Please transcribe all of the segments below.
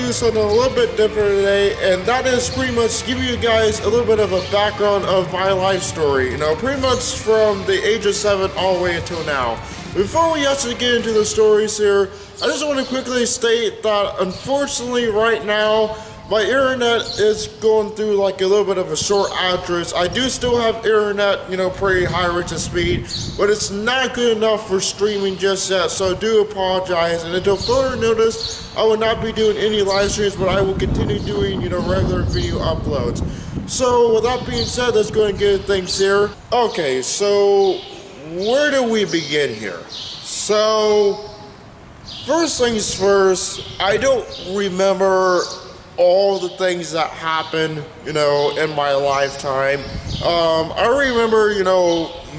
do something a little bit different today, and that is pretty much give you guys a little bit of a background of my life story. Pretty much from the age of 7 all the way until now. Before we actually get into the stories here, I just want to quickly state that unfortunately right now, my internet is going through like a little bit of a short address. I do still have internet, pretty high rate of speed, but it's not good enough for streaming just yet, so I do apologize. And until further notice, I will not be doing any live streams, but I will continue doing, regular video uploads. So with that being said, let's go and get things here. Okay, so where do we begin here? So, first things first, I don't remember all the things that happened, in my lifetime. I remember,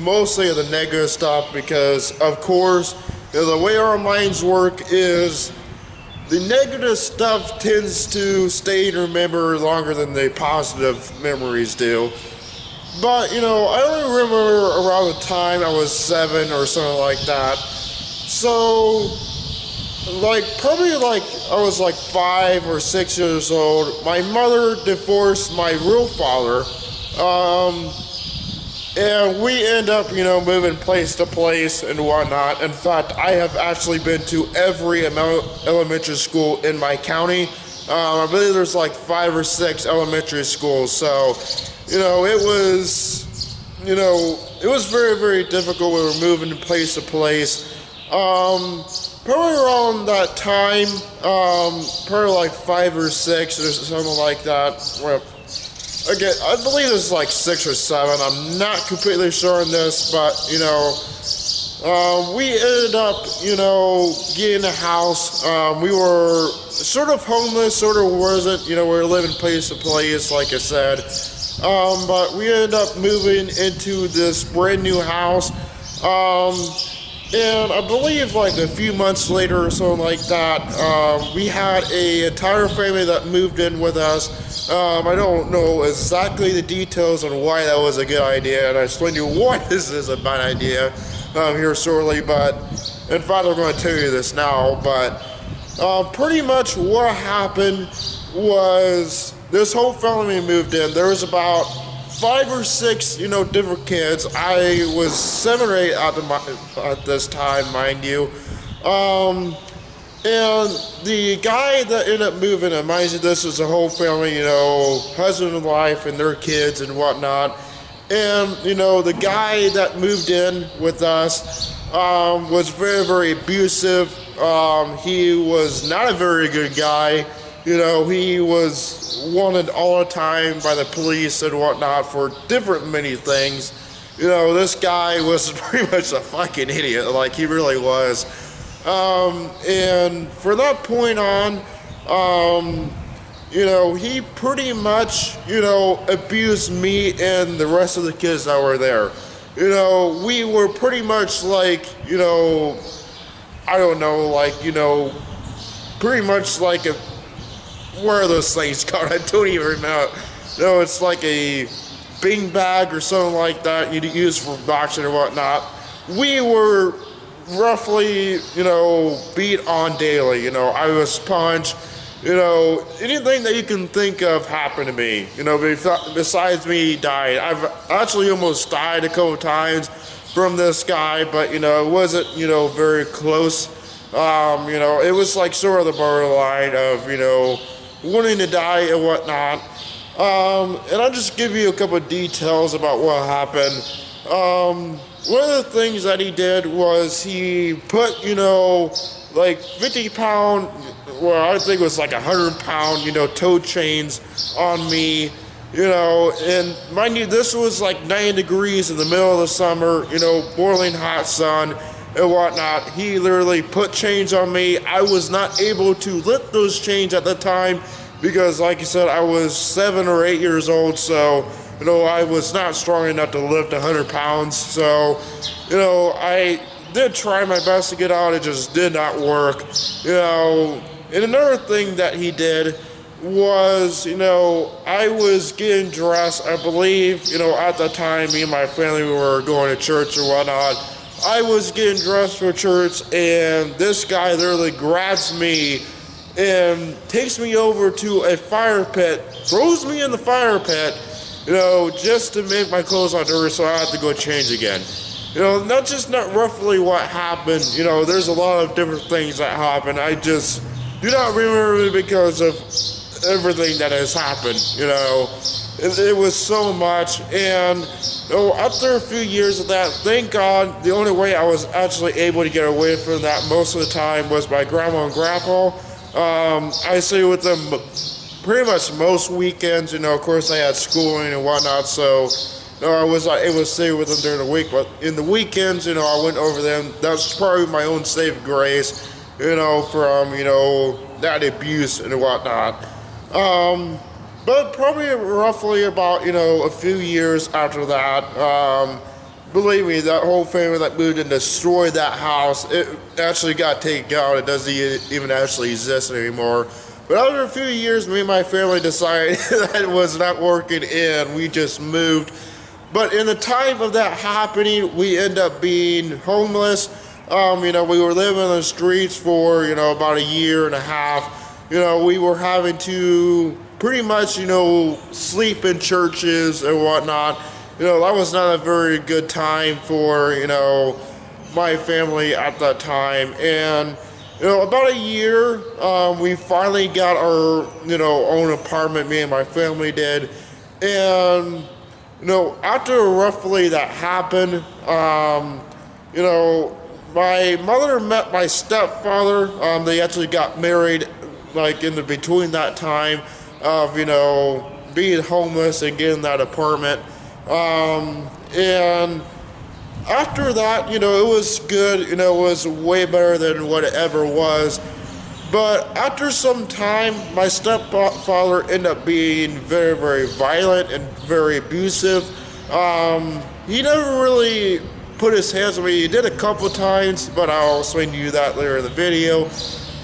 mostly of the negative stuff because, of course, the way our minds work is the negative stuff tends to stay and remember longer than the positive memories do. But, I don't remember around the time I was 7 or something like that. So, probably I was 5 or 6 years old. My mother divorced my real father, and we end up, moving place to place and whatnot. In fact, I have actually been to every elementary school in my county. I believe there's 5 or 6 elementary schools. So, it was very, very difficult. We were moving from place to place. Probably around that time, probably 5 or 6 or something like that. Well, again, I believe it's 6 or 7. I'm not completely sure on this, but we ended up, getting a house. We were sort of homeless, sort of wasn't. We were living place to place, like I said. But we ended up moving into this brand new house. And I believe a few months later or something like that, we had an entire family that moved in with us. I don't know exactly the details on why that was a good idea, and I explain to you why this is a bad idea here shortly, but in fact I'm going to tell you this now. But pretty much what happened was this whole family moved in. There was about 5 or 6, different kids. I was 7 or 8 at this time, mind you. And the guy that ended up moving, and mind you, this was a whole family, husband and wife and their kids and whatnot. And, the guy that moved in with us was very, very abusive. He was not a very good guy. He was wanted all the time by the police and whatnot for different many things. This guy was pretty much a fucking idiot. He really was. And from that point on, he pretty much, abused me and the rest of the kids that were there. We were pretty much I don't know, pretty much what are those things called? I don't even remember. No, it's a bing bag or something like that you'd use for boxing or whatnot. We were roughly, beat on daily. I was punched. Anything that you can think of happened to me. Besides me dying. I've actually almost died a couple times from this guy, but, it wasn't, very close. It was sort of the borderline of, wanting to die and whatnot. And I'll just give you a couple of details about what happened. One of the things that he did was he put, 50-pound, well, I think it was 100-pound, toe chains on me, and mind you, this was 90 degrees in the middle of the summer, boiling hot sun and whatnot. He literally put chains on me. I was not able to lift those chains at the time because, like I said, I was 7 or 8 years old, so, I was not strong enough to lift 100 pounds. So, I did try my best to get out. It just did not work. And another thing that he did was, I was getting dressed, I believe, at the time, me and my family were going to church or whatnot. I was getting dressed for church, and this guy literally grabs me and takes me over to a fire pit, throws me in the fire pit, just to make my clothes on dirty so I have to go change again. That's just not roughly what happened. There's a lot of different things that happen. I just do not remember it because of everything that has happened. It was so much. And after a few years of that, thank God, the only way I was actually able to get away from that most of the time was my grandma and grandpa. I stayed with them pretty much most weekends. Of course, I had schooling and whatnot, so I was not able to stay with them during the week. But in the weekends, I went over them. That's probably my own saving grace, from that abuse and whatnot. But probably roughly about a few years after that, believe me, that whole family that moved and destroyed that house, it actually got taken out. It doesn't even actually exist anymore. But after a few years, me and my family decided that it was not working and we just moved. But in the time of that happening, we ended up being homeless. We were living in the streets for, about a year and a half. We were having to pretty much, sleep in churches and whatnot. That was not a very good time for, my family at that time. And, about a year, we finally got our, own apartment, me and my family did. And, after roughly that happened, my mother met my stepfather. They actually got married, like, in the between that time of, being homeless and getting that apartment. And after that, it was good. It was way better than what it ever was. But after some time, my stepfather ended up being very, very violent and very abusive. He never really put his hands on me. He did a couple times, but I'll explain to you that later in the video.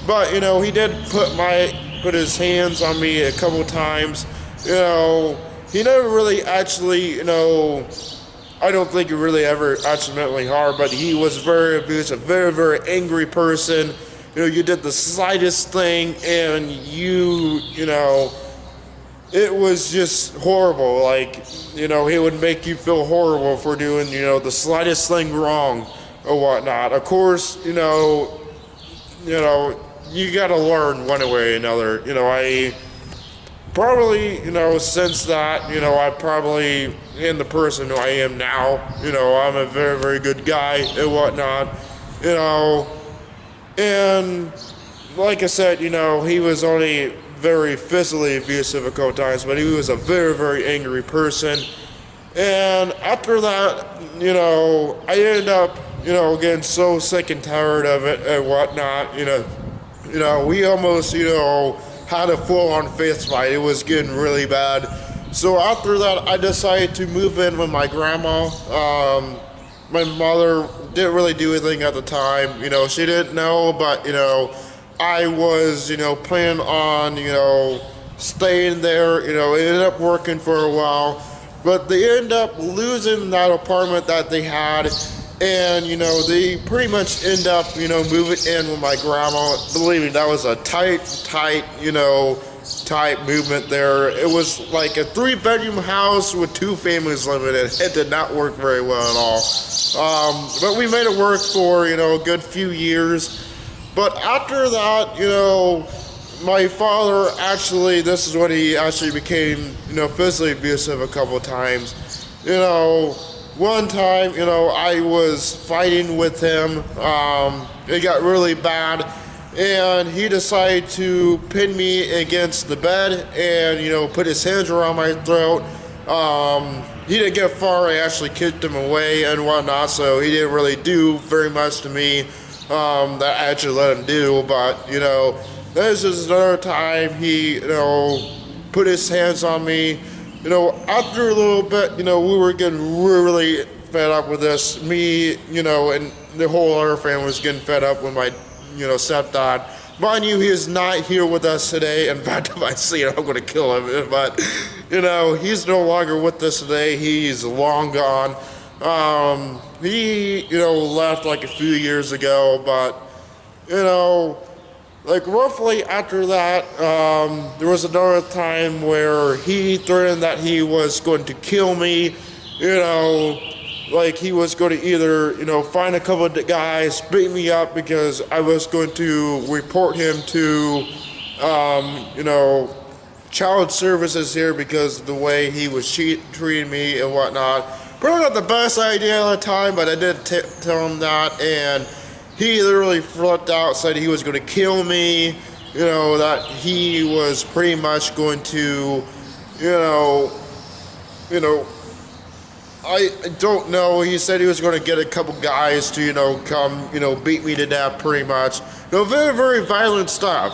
But, he did put his hands on me a couple times. He never really actually, I don't think he really ever accidentally harmed, but he was very abusive, very, very angry person. You did the slightest thing and it was just horrible. Like, he would make you feel horrible for doing, the slightest thing wrong or whatnot. Of course, you gotta learn one way or another. I probably, since that, I probably am the person who I am now. I'm a very, very good guy and whatnot, and like I said, he was only very physically abusive a couple times, but he was a very, very angry person. And after that, I ended up, getting so sick and tired of it and whatnot, we almost, had a full-on fist fight. It was getting really bad. So after that, I decided to move in with my grandma. My mother didn't really do anything at the time. She didn't know, but, I was, planning on, staying there. It ended up working for a while. But they ended up losing that apartment that they had. And, they pretty much end up, moving in with my grandma. Believe me, that was a tight movement there. It was like a 3-bedroom house with 2 families living in it. It did not work very well at all. But we made it work for, a good few years. But after that, my father actually, this is when he actually became, physically abusive a couple of times. One time, I was fighting with him. It got really bad, and he decided to pin me against the bed and, put his hands around my throat. He didn't get far. I actually kicked him away and whatnot, so he didn't really do very much to me that I actually let him do. But, this is another time he, put his hands on me. After a little bit, we were getting really fed up with this. Me, and the whole other family was getting fed up with my, stepdad. Mind you, he is not here with us today. In fact, if I see him, I'm going to kill him. But, he's no longer with us today. He's long gone. He, left like a few years ago. But, like roughly after that, there was another time where he threatened that he was going to kill me, like he was going to either, find a couple of guys, beat me up because I was going to report him to, child services here because of the way he was treating me and whatnot. Probably not the best idea at the time, but I did tell him that, and he literally flipped out, said he was going to kill me, that he was pretty much going to, I don't know. He said he was going to get a couple guys to, come, beat me to death pretty much. Very, very violent stuff.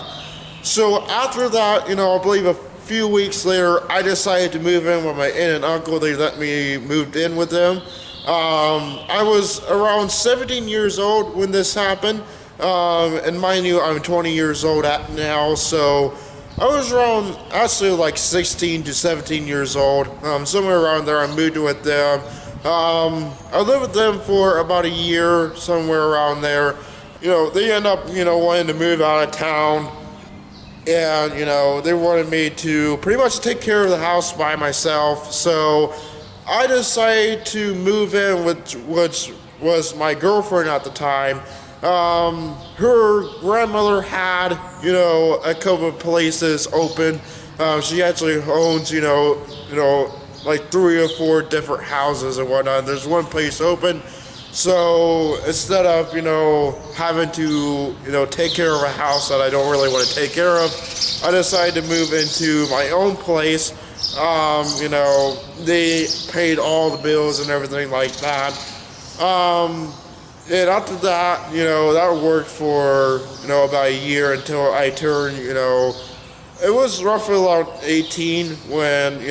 So after that, I believe a few weeks later, I decided to move in with my aunt and uncle. They let me move in with them. I was around 17 years old when this happened. And mind you, I'm 20 years old now, so I was around, actually like 16 to 17 years old, somewhere around there. I moved with them. I lived with them for about a year, somewhere around there. They end up, wanting to move out of town, and, they wanted me to pretty much take care of the house by myself, so I decided to move in with, which was my girlfriend at the time. Her grandmother had, a couple of places open. She actually owns, like 3 or 4 different houses and whatnot. There's one place open. So instead of, having to, take care of a house that I don't really want to take care of, I decided to move into my own place. They paid all the bills and everything like that. And after that, that worked for, about a year until I turned, it was roughly around 18 when,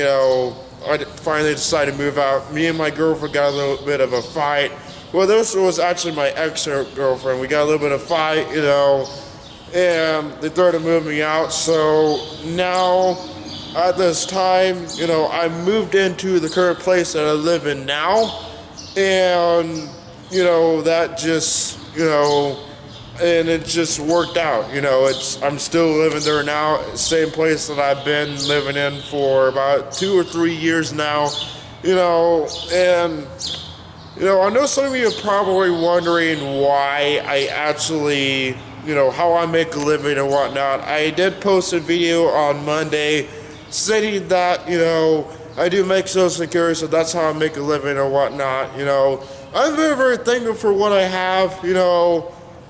I finally decided to move out. Me and my girlfriend got a little bit of a fight. Well, this was actually my ex-girlfriend. We got a little bit of a fight, and they threatened to move me out. So now, at this time, I moved into the current place that I live in now, and that just, and it just worked out. I'm still living there now, same place that I've been living in for about 2 or 3 years now, and, I know some of you are probably wondering why I actually, how I make a living and whatnot. I did post a video on Monday stating that, I do make Social Security, so that's how I make a living and whatnot, I'm very, very thankful for what I have,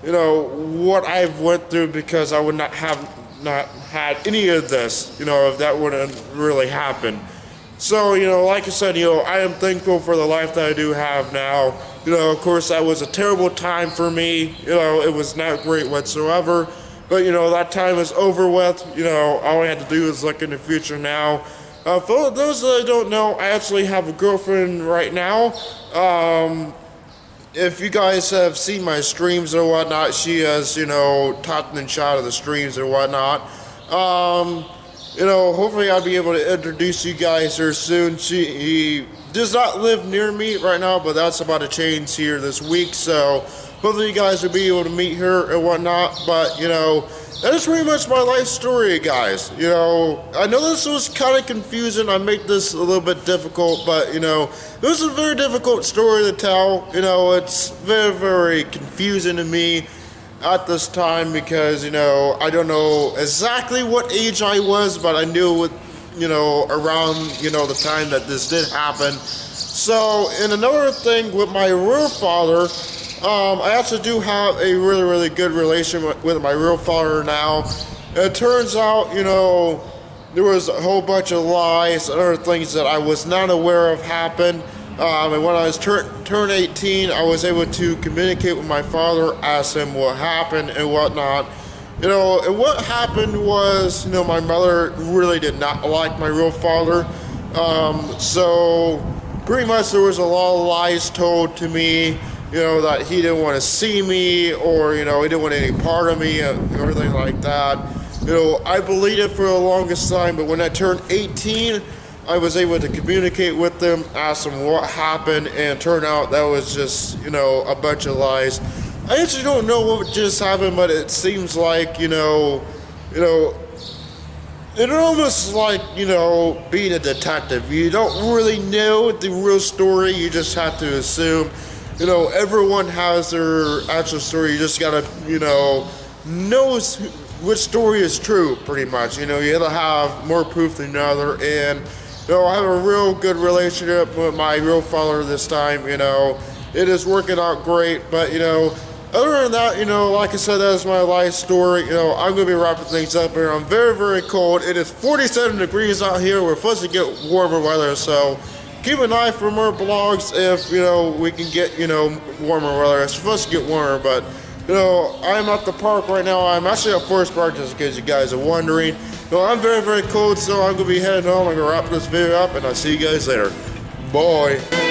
what I've went through, because I would not had any of this, if that wouldn't really happen. So, like I said, I am thankful for the life that I do have now. Of course, that was a terrible time for me. It was not great whatsoever. But, that time is over with. All I had to do is look in the future now. For those that I don't know, I actually have a girlfriend right now. If you guys have seen my streams or whatnot, she has, topped and shot of the streams or whatnot. Hopefully I'll be able to introduce you guys her soon. He does not live near me right now, but that's about to change here this week. So hopefully you guys will be able to meet her and whatnot. But, that is pretty much my life story, guys. I know this was kind of confusing. I make this a little bit difficult, but, this is a very difficult story to tell. It's very, very confusing to me at this time because, I don't know exactly what age I was, but I knew it, around, the time that this did happen. So, and another thing with my real father, I actually do have a really, really good relation with my real father now. It turns out, there was a whole bunch of lies and other things that I was not aware of happened. And when I was turned 18, I was able to communicate with my father, ask him what happened and whatnot. And what happened was, my mother really did not like my real father. So pretty much there was a lot of lies told to me, that he didn't want to see me or, he didn't want any part of me and everything like that. I believed it for the longest time, but when I turned 18, I was able to communicate with them, ask them what happened, and it turned out that was just, a bunch of lies. I actually don't know what just happened, but it seems like, it's almost like, being a detective. You don't really know the real story, you just have to assume. Everyone has their actual story, you just gotta, knows which story is true, pretty much. You gotta have more proof than another, and, I have a real good relationship with my real father this time, It is working out great, but, other than that, like I said, that is my life story. I'm going to be wrapping things up here. I'm very, very cold. It is 47 degrees out here. We're supposed to get warmer weather, so keep an eye for more blogs if, we can get, warmer weather. It's supposed to get warmer, but, I'm at the park right now. I'm actually at Forest Park, just in case you guys are wondering. I'm very, very cold, so I'm going to be heading home. I'm going to wrap this video up, and I'll see you guys later. Bye.